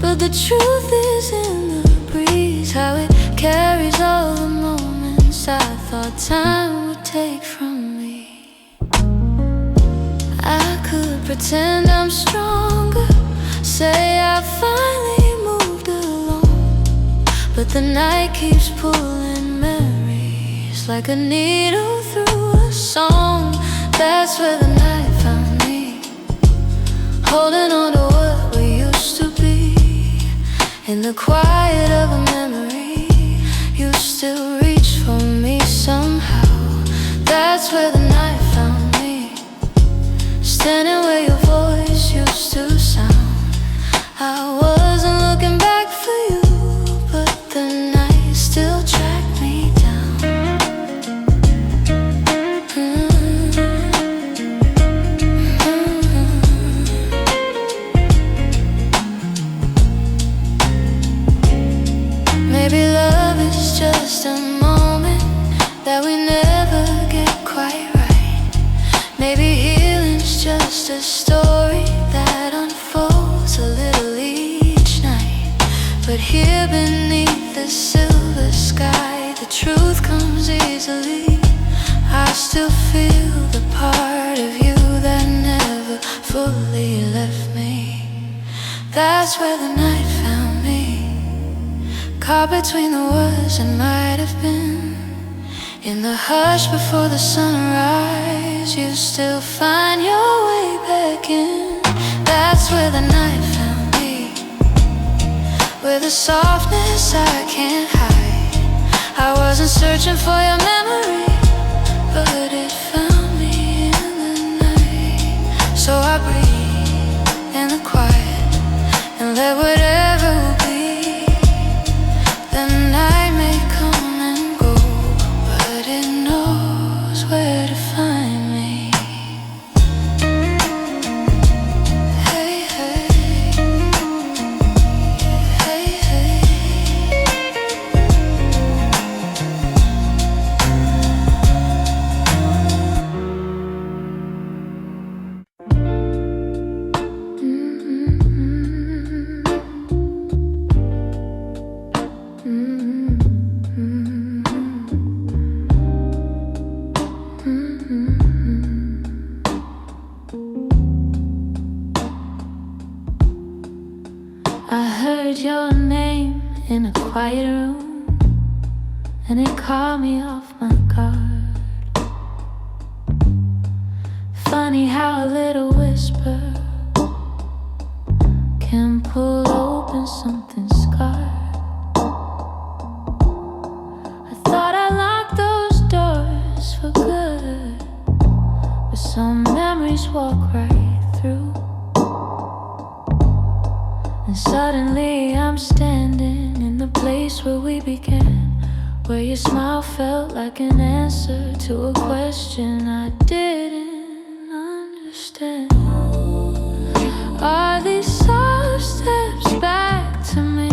but the truth is in the breeze, how it carries all the moments I thought time would take from me. I could pretend I'm stronger, say I finally moved along, but the night keeps pulling me. just like a needle through a song. That's where the night found me, holding on to what we used to be. In the quiet of a memory, you still reach for me somehow. That's where the night found me, standing where your voice used to sound. I wasn't looking back for you, but the night still tracked me down. Maybe love is just a moment that we never get quite right. Maybe healing's just a story that unfolds a little each night. But here beneath the silver sky, the truth comes easily. I still feel the part of you that never fully left me. That's where the night found me, caught between the words that might have been. In the hush before the sunrise, you still find your way back in. That's where the night found me, with a softness I can't hide. I wasn't searching for your memory, but it found me in the night. So I breathe in the quiet and let whatever will be. The night may come and go, but it knows where to find me. Hey, hey, hey, hey. I heard your name in a quiet room, and it caught me off my guard. Funny how a little whisper can pull open something scarred. I thought I locked those doors for good, but some memories walk right through. And suddenly I'm standing in the place where we began, where your smile felt like an answer to a question I didn't understand. Are these soft steps back to me,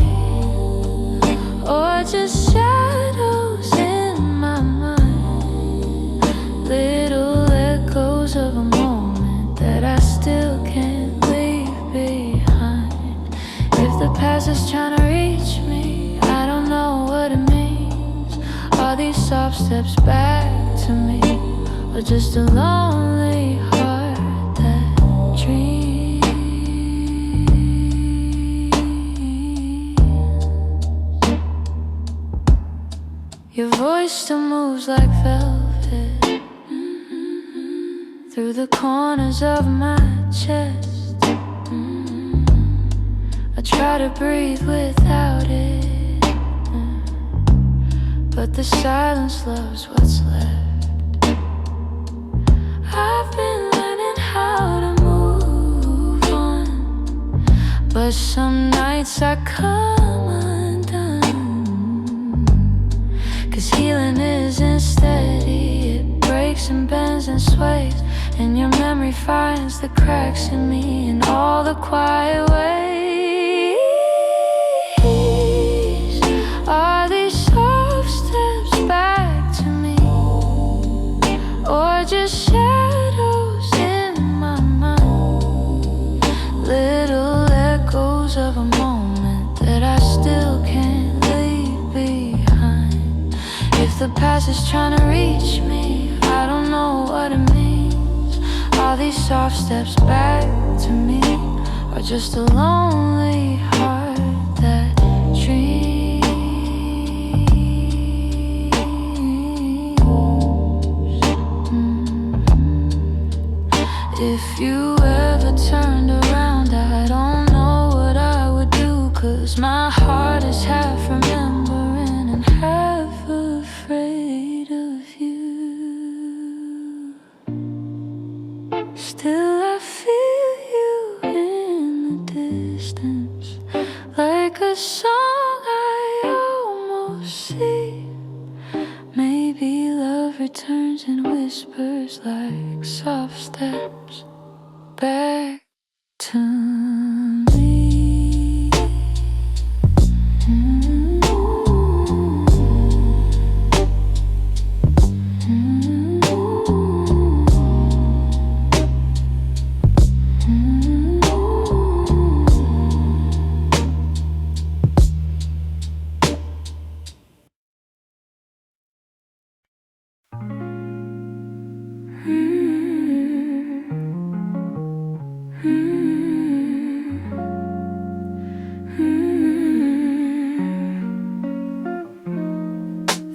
or just shadows in my mind? Little echoes of a moment that I still can't leave behind. If the past is trying to reach me, I don't know what it means. Are these soft steps back to me, or just a lonely heart that dreams? Your voice still moves like velvet through the corners of my chest. I try to breathe without it, but the silence loves what's left. I've been learning how to move on, but some nights I come undone. 'Cause healing isn't steady, it breaks and bends and sways, and your memory finds the cracks in me in all the quiet ways. Are these soft steps back to me, or just shadows in my mind? Little echoes of a moment that I still can't leave behind. If the past is trying to reach me, I don't know what it means. Are these soft steps back to me, or just a lonely heart that dreams? If you ever turned around, I don't know what I would do, 'cause my heart is half remembering and half afraid of you. Still I feel you in the distance, like a song I almost see. Maybe love returns in whispers like soft steps back to me.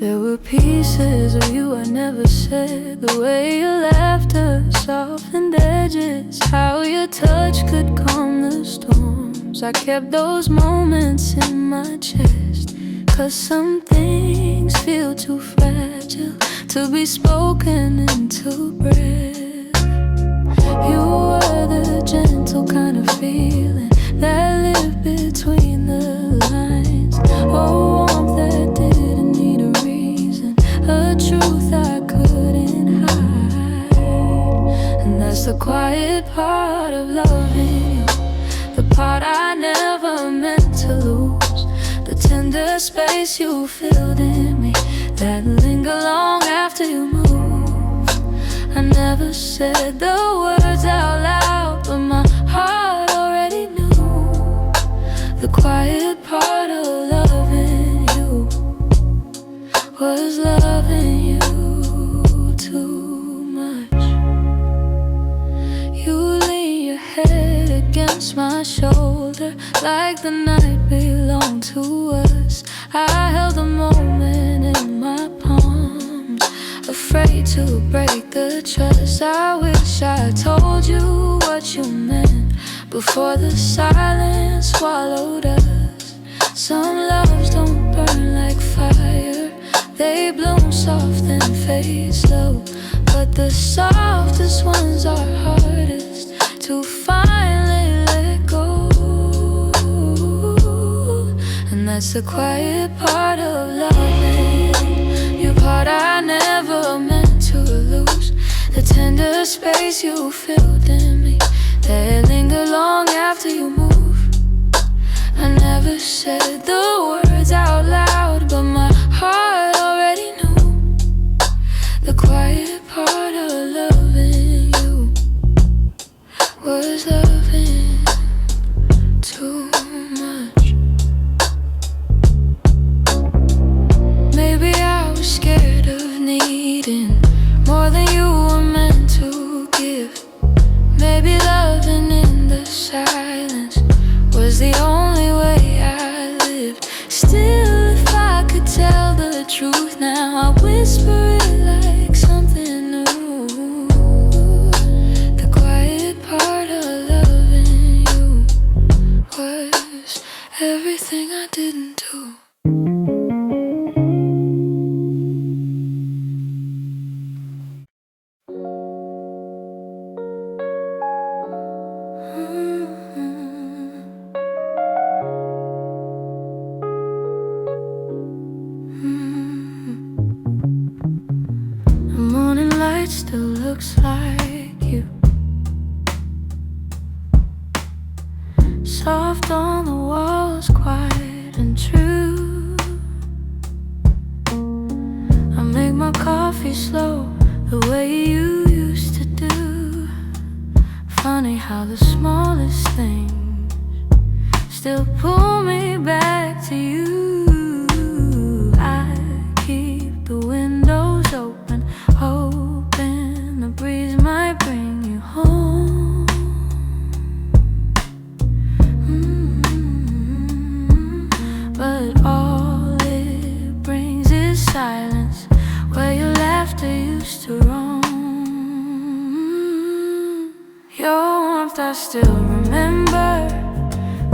There were pieces of you I never said. The way your laughter softened edges, how your touch could calm the storms. I kept those moments in my chest, 'cause some things feel too fragile to be spoken into breath. You were the gentle kind of feeling that lived between the lines. Oh, warmth that didn't need a reason, a truth I couldn't hide. And that's the quiet part of loving you, the part I never meant to lose. The tender space you filled in me, that linger long after you move. I never said the words out loud, but my heart already knew. The quiet part of loving you was loving you too much. You lean your head against my shoulder like the night belonged to us. I held the moment in my palms, afraid to break the trust. I wish I told you what you meant before the silence swallowed us. Some loves don't burn like fire, they bloom soft and fade slow. But the softest ones are hardest to finally let go. And that's the quiet part of loving, your part I never meant to lose. The tender space you filled in me, that linger long after you move. I never said the words out loud, but my heart already knew. The quiet part of loving you was loving too much. Maybe I was scared of needing more than you were meant to give. Maybe loving in the silence was the only way I lived. Still, if I could tell the truth now, I'd whisper it like something new. The quiet part of loving you was everything I didn't do. The morning light still looks like you, soft on the walls, quiet and true. I make my coffee slow, the way you used to do. Funny how the smallest things still pull me back to you. I keep the windows open, hoping the breeze might bring you home. But all it brings is silence, where your laughter used to roam. warmth I still remember,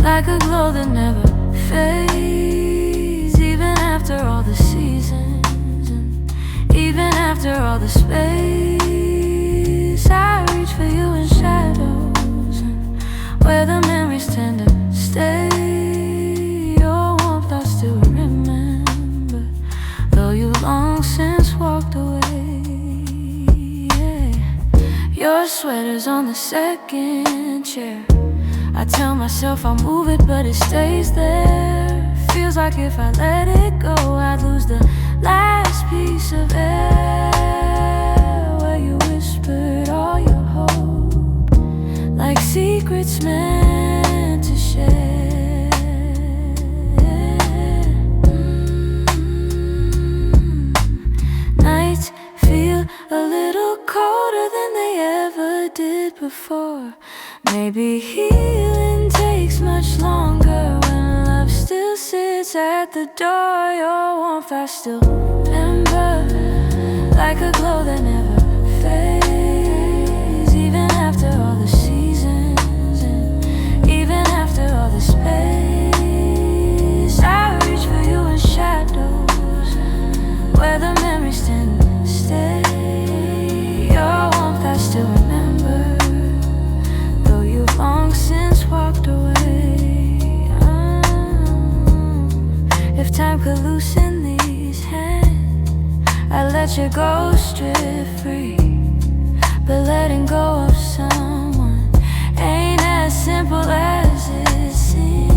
like a glow that never fades. Even after all the seasons, and even after all the space, I reach for you in shadows, and where the memories tend to stay. Your warmth I still remember, though you long since walked away. Your sweater's on the second chair. I tell myself I'll move it, but it stays there. Feels like if I let it go, I'd lose the last piece of air, where you whispered all your hope, like secrets meant to share. Nights feel a little colder than they ever did before. Maybe healing takes much longer when love still sits at the door. Your warmth I still remember, like a glow that never fades. Even after all the seasons, and even after all the space, I reach for you in shadows, where the memories tend to stay. Your warmth I still remember, though you've long since walked away. If time could loosen these hands, I'd let your ghost drift free. But letting go of someone ain't as simple as it seems.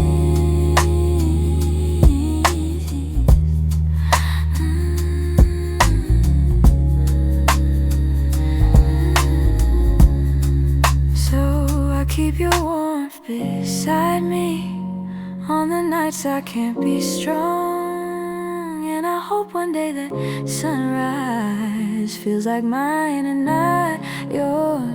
So I keep your warmth beside me on the nights I can't be strong. And I hope one day that sunrise feels like mine and not yours.